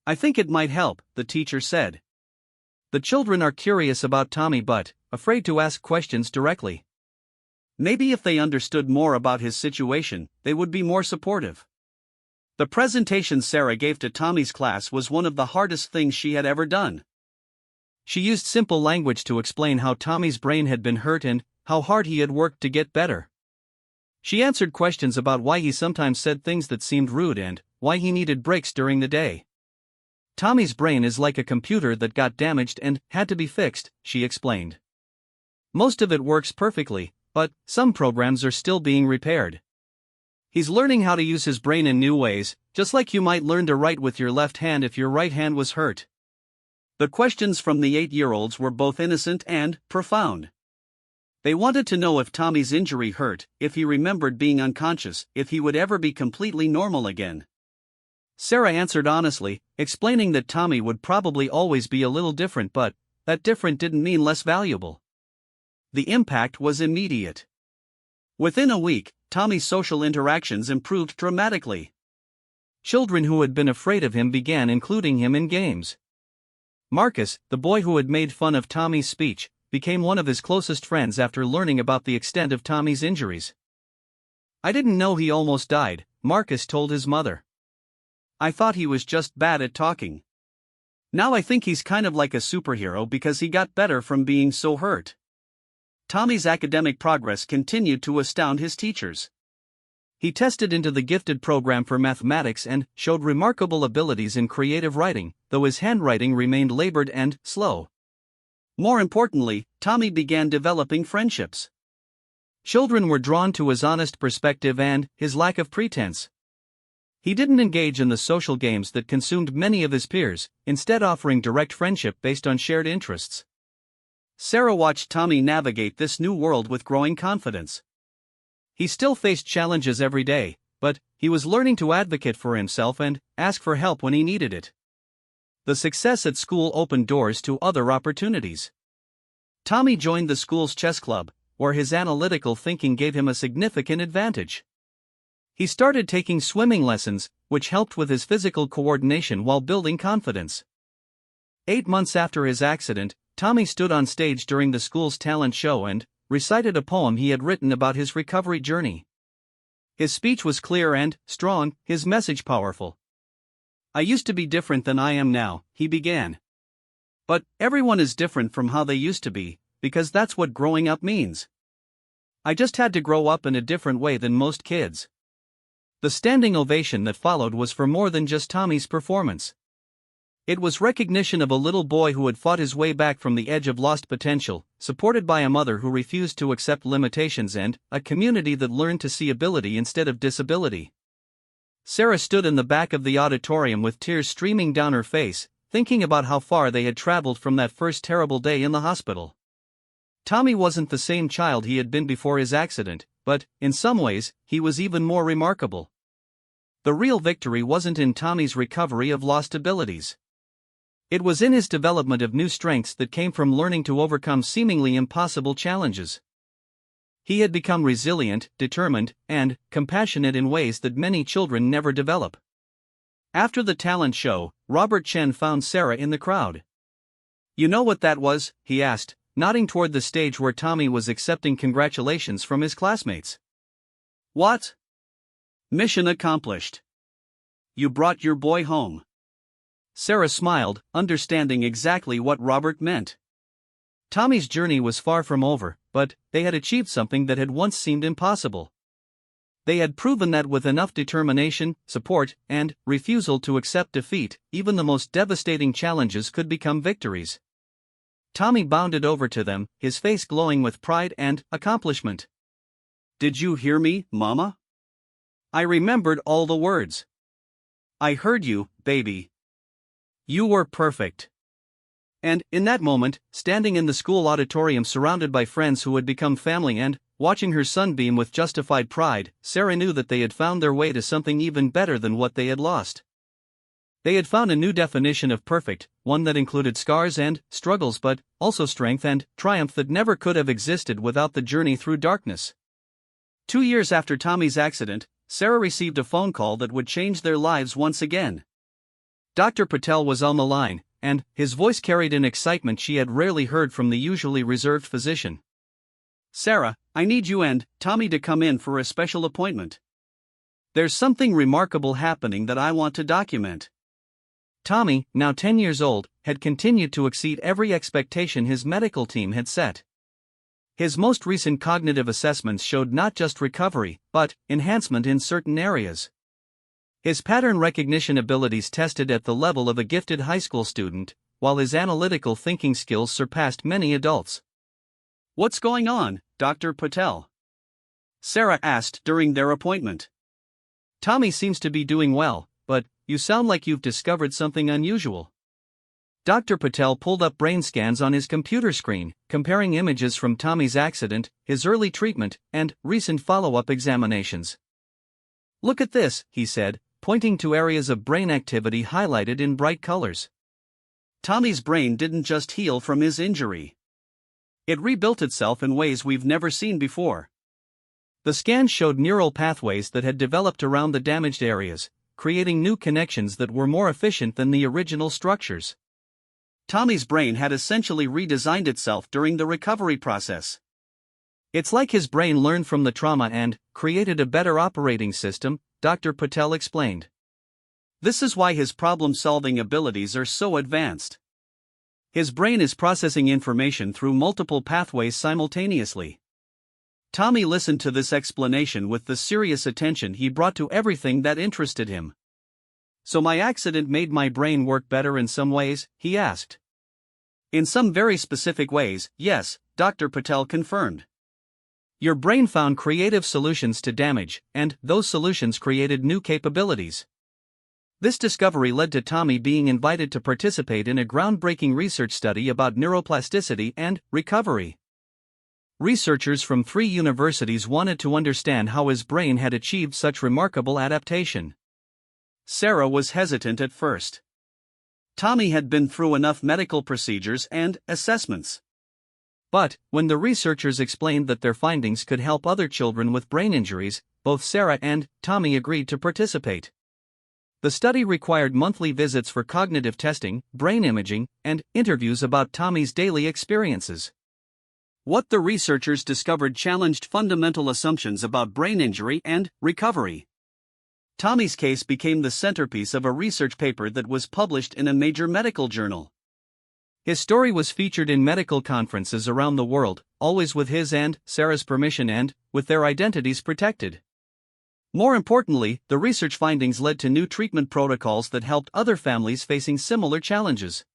I think it might help, the teacher said. The children are curious about Tommy but afraid to ask questions directly. Maybe if they understood more about his situation, they would be more supportive. The presentation Sarah gave to Tommy's class was one of the hardest things she had ever done. She used simple language to explain how Tommy's brain had been hurt and how hard he had worked to get better. She answered questions about why he sometimes said things that seemed rude and why he needed breaks during the day. Tommy's brain is like a computer that got damaged and had to be fixed, she explained. Most of it works perfectly, but some programs are still being repaired. He's learning how to use his brain in new ways, just like you might learn to write with your left hand if your right hand was hurt. The questions from the 8-year-olds were both innocent and profound. They wanted to know if Tommy's injury hurt, if he remembered being unconscious, if he would ever be completely normal again. Sarah answered honestly, explaining that Tommy would probably always be a little different but that different didn't mean less valuable. The impact was immediate. Within a week, Tommy's social interactions improved dramatically. Children who had been afraid of him began including him in games. Marcus, the boy who had made fun of Tommy's speech, became one of his closest friends after learning about the extent of Tommy's injuries. I didn't know he almost died, Marcus told his mother. I thought he was just bad at talking. Now I think he's kind of like a superhero because he got better from being so hurt. Tommy's academic progress continued to astound his teachers. He tested into the gifted program for mathematics and showed remarkable abilities in creative writing, though his handwriting remained labored and slow. More importantly, Tommy began developing friendships. Children were drawn to his honest perspective and his lack of pretense. He didn't engage in the social games that consumed many of his peers, instead offering direct friendship based on shared interests. Sarah watched Tommy navigate this new world with growing confidence. He still faced challenges every day, but he was learning to advocate for himself and ask for help when he needed it. The success at school opened doors to other opportunities. Tommy joined the school's chess club, where his analytical thinking gave him a significant advantage. He started taking swimming lessons, which helped with his physical coordination while building confidence. 8 months after his accident, Tommy stood on stage during the school's talent show and recited a poem he had written about his recovery journey. His speech was clear and strong, his message powerful. I used to be different than I am now, he began. But everyone is different from how they used to be, because that's what growing up means. I just had to grow up in a different way than most kids. The standing ovation that followed was for more than just Tommy's performance. It was recognition of a little boy who had fought his way back from the edge of lost potential, supported by a mother who refused to accept limitations and a community that learned to see ability instead of disability. Sarah stood in the back of the auditorium with tears streaming down her face, thinking about how far they had traveled from that first terrible day in the hospital. Tommy wasn't the same child he had been before his accident, but, in some ways, he was even more remarkable. The real victory wasn't in Tommy's recovery of lost abilities. It was in his development of new strengths that came from learning to overcome seemingly impossible challenges. He had become resilient, determined, and compassionate in ways that many children never develop. After the talent show, Robert Chen found Sarah in the crowd. You know what that was? He asked, nodding toward the stage where Tommy was accepting congratulations from his classmates. What? Mission accomplished. You brought your boy home. Sarah smiled, understanding exactly what Robert meant. Tommy's journey was far from over, but they had achieved something that had once seemed impossible. They had proven that with enough determination, support, and refusal to accept defeat, even the most devastating challenges could become victories. Tommy bounded over to them, his face glowing with pride and accomplishment. Did you hear me, Mama? I remembered all the words. I heard you, baby. You were perfect. And, in that moment, standing in the school auditorium surrounded by friends who had become family and watching her sunbeam with justified pride, Sarah knew that they had found their way to something even better than what they had lost. They had found a new definition of perfect, one that included scars and struggles but also strength and triumph that never could have existed without the journey through darkness. 2 years after Tommy's accident, Sarah received a phone call that would change their lives once again. Dr. Patel was on the line, and his voice carried an excitement she had rarely heard from the usually reserved physician. "Sarah, I need you and Tommy to come in for a special appointment. There's something remarkable happening that I want to document." Tommy, now 10 years old, had continued to exceed every expectation his medical team had set. His most recent cognitive assessments showed not just recovery, but enhancement in certain areas. His pattern recognition abilities tested at the level of a gifted high school student, while his analytical thinking skills surpassed many adults. "What's going on, Dr. Patel?" Sarah asked during their appointment. "Tommy seems to be doing well, but you sound like you've discovered something unusual." Dr. Patel pulled up brain scans on his computer screen, comparing images from Tommy's accident, his early treatment, and recent follow-up examinations. "Look at this," he said, pointing to areas of brain activity highlighted in bright colors. "Tommy's brain didn't just heal from his injury. It rebuilt itself in ways we've never seen before." The scans showed neural pathways that had developed around the damaged areas, creating new connections that were more efficient than the original structures. Tommy's brain had essentially redesigned itself during the recovery process. "It's like his brain learned from the trauma and created a better operating system," Dr. Patel explained. "This is why his problem-solving abilities are so advanced. His brain is processing information through multiple pathways simultaneously." Tommy listened to this explanation with the serious attention he brought to everything that interested him. "So my accident made my brain work better in some ways?" he asked. "In some very specific ways, yes," Dr. Patel confirmed. "Your brain found creative solutions to damage, and those solutions created new capabilities." This discovery led to Tommy being invited to participate in a groundbreaking research study about neuroplasticity and recovery. Researchers from 3 universities wanted to understand how his brain had achieved such remarkable adaptation. Sarah was hesitant at first. Tommy had been through enough medical procedures and assessments. But when the researchers explained that their findings could help other children with brain injuries, both Sarah and Tommy agreed to participate. The study required monthly visits for cognitive testing, brain imaging, and interviews about Tommy's daily experiences. What the researchers discovered challenged fundamental assumptions about brain injury and recovery. Tommy's case became the centerpiece of a research paper that was published in a major medical journal. His story was featured in medical conferences around the world, always with his and Sarah's permission and with their identities protected. More importantly, the research findings led to new treatment protocols that helped other families facing similar challenges.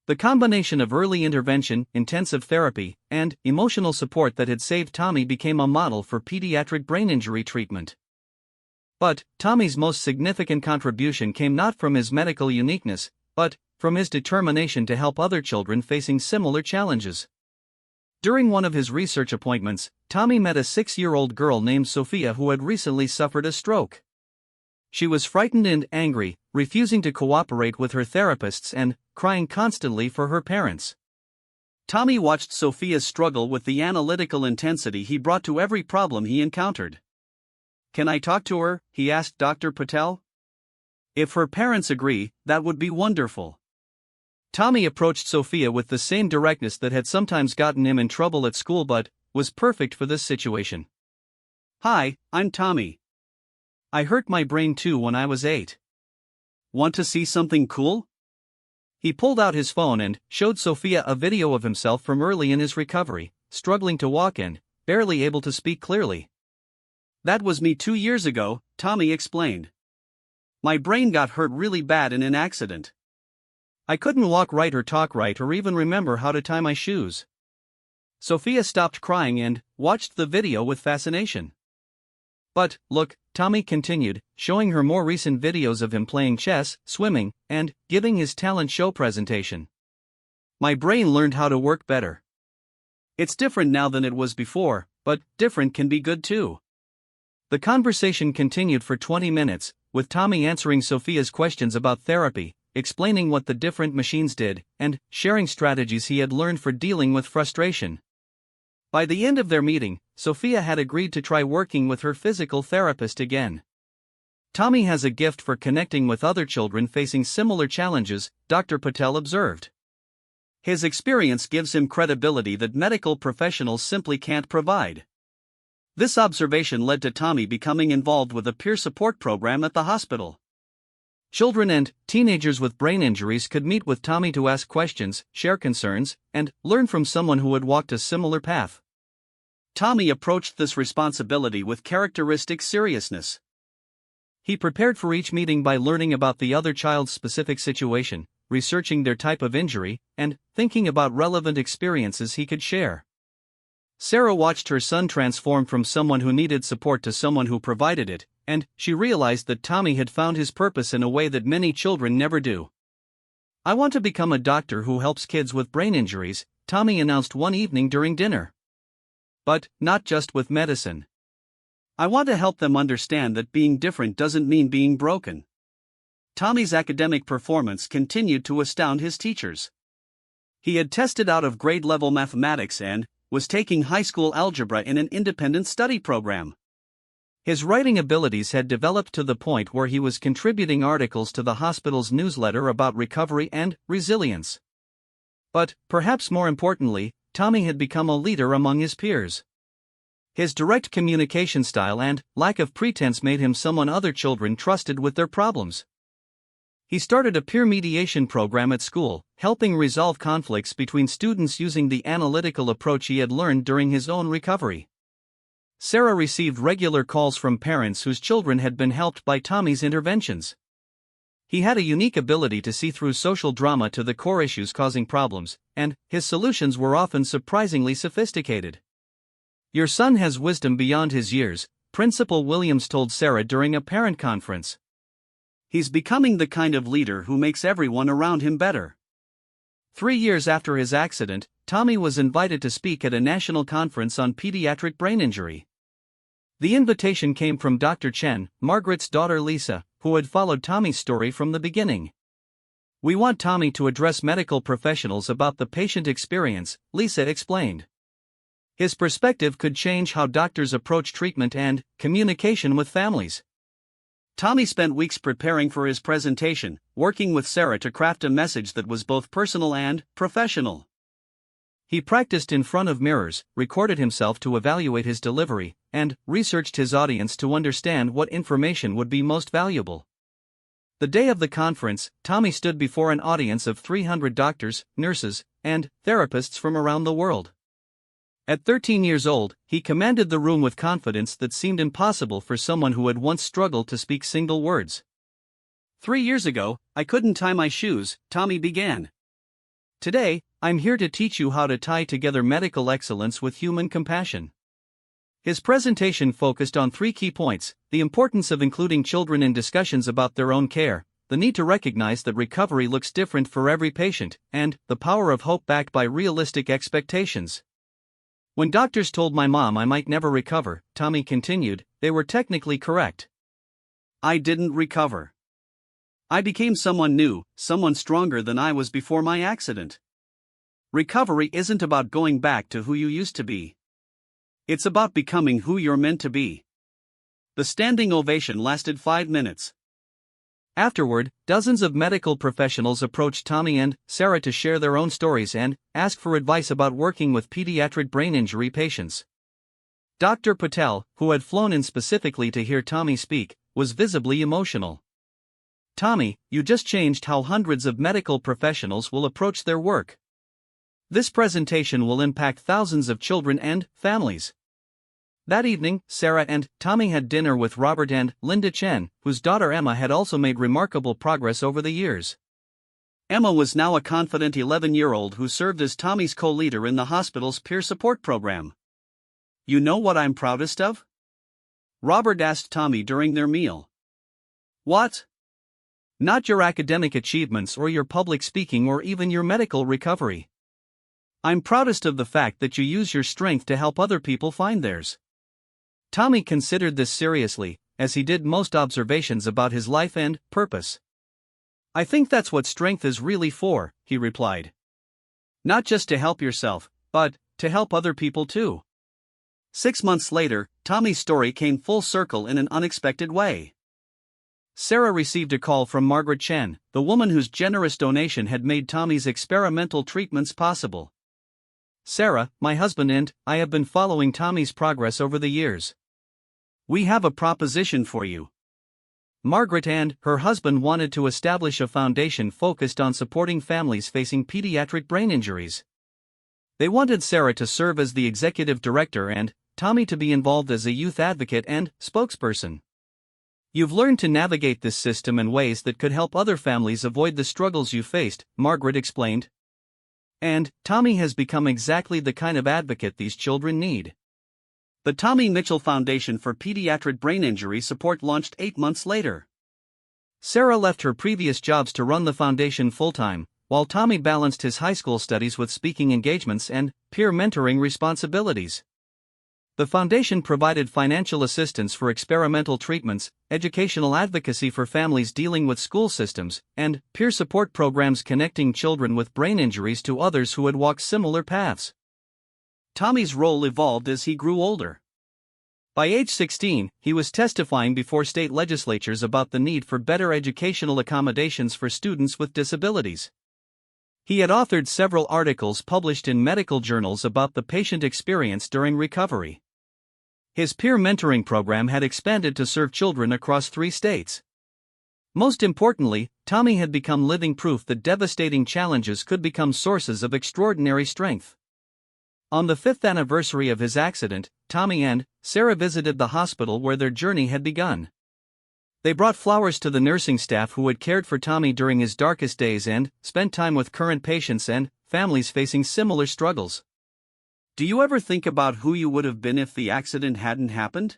The combination of early intervention, intensive therapy, and emotional support that had saved Tommy became a model for pediatric brain injury treatment. But Tommy's most significant contribution came not from his medical uniqueness, but from his determination to help other children facing similar challenges. During one of his research appointments, Tommy met a 6-year-old girl named Sophia who had recently suffered a stroke. She was frightened and angry, refusing to cooperate with her therapists and crying constantly for her parents. Tommy watched Sophia struggle with the analytical intensity he brought to every problem he encountered. "Can I talk to her?" he asked Dr. Patel. "If her parents agree, that would be wonderful." Tommy approached Sophia with the same directness that had sometimes gotten him in trouble at school but was perfect for this situation. "Hi, I'm Tommy. I hurt my brain too when I was 8. Want to see something cool?" He pulled out his phone and showed Sophia a video of himself from early in his recovery, struggling to walk and barely able to speak clearly. "That was me 2 years ago," Tommy explained. "My brain got hurt really bad in an accident. I couldn't walk right or talk right or even remember how to tie my shoes." Sophia stopped crying and watched the video with fascination. "But, look," Tommy continued, showing her more recent videos of him playing chess, swimming, and giving his talent show presentation. "My brain learned how to work better. It's different now than it was before, but different can be good too." The conversation continued for 20 minutes, with Tommy answering Sophia's questions about therapy, explaining what the different machines did, and sharing strategies he had learned for dealing with frustration. By the end of their meeting, Sophia had agreed to try working with her physical therapist again. Tommy has a gift for connecting with other children facing similar challenges, Dr. Patel observed. His experience gives him credibility that medical professionals simply can't provide. This observation led to Tommy becoming involved with a peer support program at the hospital. Children and teenagers with brain injuries could meet with Tommy to ask questions, share concerns, and learn from someone who had walked a similar path. Tommy approached this responsibility with characteristic seriousness. He prepared for each meeting by learning about the other child's specific situation, researching their type of injury, and thinking about relevant experiences he could share. Sarah watched her son transform from someone who needed support to someone who provided it, and she realized that Tommy had found his purpose in a way that many children never do. "I want to become a doctor who helps kids with brain injuries," Tommy announced one evening during dinner. "But not just with medicine. I want to help them understand that being different doesn't mean being broken." Tommy's academic performance continued to astound his teachers. He had tested out of grade-level mathematics and was taking high school algebra in an independent study program. His writing abilities had developed to the point where he was contributing articles to the hospital's newsletter about recovery and resilience. But, perhaps more importantly, Tommy had become a leader among his peers. His direct communication style and lack of pretense made him someone other children trusted with their problems. He started a peer mediation program at school, helping resolve conflicts between students using the analytical approach he had learned during his own recovery. Sarah received regular calls from parents whose children had been helped by Tommy's interventions. He had a unique ability to see through social drama to the core issues causing problems, and his solutions were often surprisingly sophisticated. "Your son has wisdom beyond his years," Principal Williams told Sarah during a parent conference. "He's becoming the kind of leader who makes everyone around him better." 3 years after his accident, Tommy was invited to speak at a national conference on pediatric brain injury. The invitation came from Dr. Chen, Margaret's daughter Lisa, who had followed Tommy's story from the beginning. "We want Tommy to address medical professionals about the patient experience," Lisa explained. "His perspective could change how doctors approach treatment and communication with families." Tommy spent weeks preparing for his presentation, working with Sarah to craft a message that was both personal and professional. He practiced in front of mirrors, recorded himself to evaluate his delivery, and researched his audience to understand what information would be most valuable. The day of the conference, Tommy stood before an audience of 300 doctors, nurses, and therapists from around the world. At 13 years old, he commanded the room with confidence that seemed impossible for someone who had once struggled to speak single words. "3 years ago, I couldn't tie my shoes," Tommy began. "Today, I'm here to teach you how to tie together medical excellence with human compassion." His presentation focused on 3 key points: the importance of including children in discussions about their own care, the need to recognize that recovery looks different for every patient, and the power of hope backed by realistic expectations. "When doctors told my mom I might never recover," Tommy continued, "they were technically correct. I didn't recover. I became someone new, someone stronger than I was before my accident. Recovery isn't about going back to who you used to be. It's about becoming who you're meant to be." The standing ovation lasted 5 minutes. Afterward, dozens of medical professionals approached Tommy and Sarah to share their own stories and ask for advice about working with pediatric brain injury patients. Dr. Patel, who had flown in specifically to hear Tommy speak, was visibly emotional. "Tommy, you just changed how hundreds of medical professionals will approach their work. This presentation will impact thousands of children and families." That evening, Sarah and Tommy had dinner with Robert and Linda Chen, whose daughter Emma had also made remarkable progress over the years. Emma was now a confident 11-year-old who served as Tommy's co-leader in the hospital's peer support program. "You know what I'm proudest of?" Robert asked Tommy during their meal. "What?" "Not your academic achievements or your public speaking or even your medical recovery. I'm proudest of the fact that you use your strength to help other people find theirs." Tommy considered this seriously, as he did most observations about his life and purpose. "I think that's what strength is really for," he replied. "Not just to help yourself, but to help other people too." 6 months later, Tommy's story came full circle in an unexpected way. Sarah received a call from Margaret Chen, the woman whose generous donation had made Tommy's experimental treatments possible. "Sarah, my husband and I have been following Tommy's progress over the years. We have a proposition for you." Margaret and her husband wanted to establish a foundation focused on supporting families facing pediatric brain injuries. They wanted Sarah to serve as the executive director and Tommy to be involved as a youth advocate and spokesperson. "You've learned to navigate this system in ways that could help other families avoid the struggles you faced," Margaret explained. "And Tommy has become exactly the kind of advocate these children need." The Tommy Mitchell Foundation for Pediatric Brain Injury Support launched 8 months later. Sarah left her previous jobs to run the foundation full-time, while Tommy balanced his high school studies with speaking engagements and peer mentoring responsibilities. The foundation provided financial assistance for experimental treatments, educational advocacy for families dealing with school systems, and peer support programs connecting children with brain injuries to others who had walked similar paths. Tommy's role evolved as he grew older. By age 16, he was testifying before state legislatures about the need for better educational accommodations for students with disabilities. He had authored several articles published in medical journals about the patient experience during recovery. His peer mentoring program had expanded to serve children across 3 states. Most importantly, Tommy had become living proof that devastating challenges could become sources of extraordinary strength. On the 5th anniversary of his accident, Tommy and Sarah visited the hospital where their journey had begun. They brought flowers to the nursing staff who had cared for Tommy during his darkest days and spent time with current patients and families facing similar struggles. "Do you ever think about who you would have been if the accident hadn't happened?"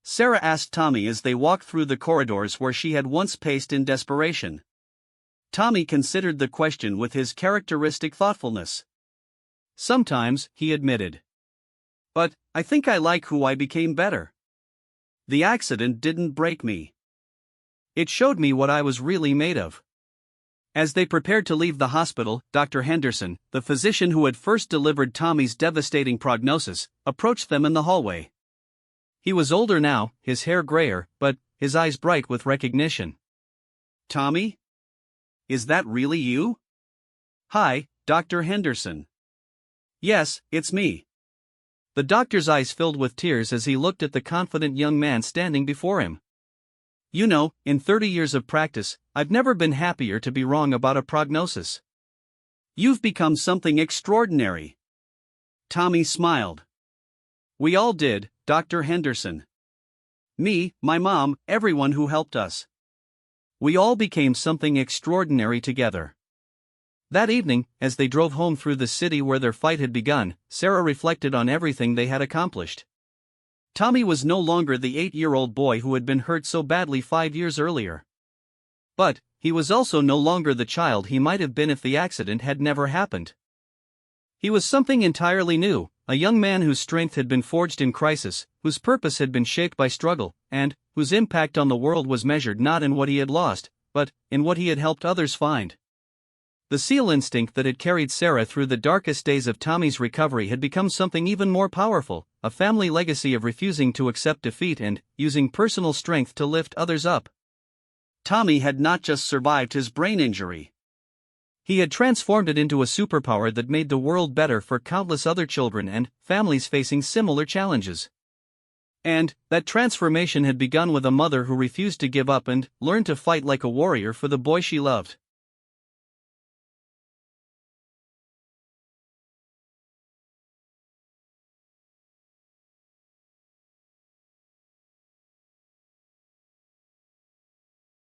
Sarah asked Tommy as they walked through the corridors where she had once paced in desperation. Tommy considered the question with his characteristic thoughtfulness. "Sometimes," he admitted. "But I think I like who I became better. The accident didn't break me. It showed me what I was really made of." As they prepared to leave the hospital, Dr. Henderson, the physician who had first delivered Tommy's devastating prognosis, approached them in the hallway. He was older now, his hair grayer, but his eyes bright with recognition. "Tommy? Is that really you?" "Hi, Dr. Henderson." "Yes, it's me." The doctor's eyes filled with tears as he looked at the confident young man standing before him. "You know, in 30 years of practice, I've never been happier to be wrong about a prognosis. You've become something extraordinary." Tommy smiled. "We all did, Dr. Henderson. Me, my mom, everyone who helped us. We all became something extraordinary together." That evening, as they drove home through the city where their fight had begun, Sarah reflected on everything they had accomplished. Tommy was no longer the 8-year-old boy who had been hurt so badly 5 years earlier. But he was also no longer the child he might have been if the accident had never happened. He was something entirely new, a young man whose strength had been forged in crisis, whose purpose had been shaped by struggle, and whose impact on the world was measured not in what he had lost, but in what he had helped others find. The SEAL instinct that had carried Sarah through the darkest days of Tommy's recovery had become something even more powerful, a family legacy of refusing to accept defeat and using personal strength to lift others up. Tommy had not just survived his brain injury. He had transformed it into a superpower that made the world better for countless other children and families facing similar challenges. And that transformation had begun with a mother who refused to give up and learned to fight like a warrior for the boy she loved.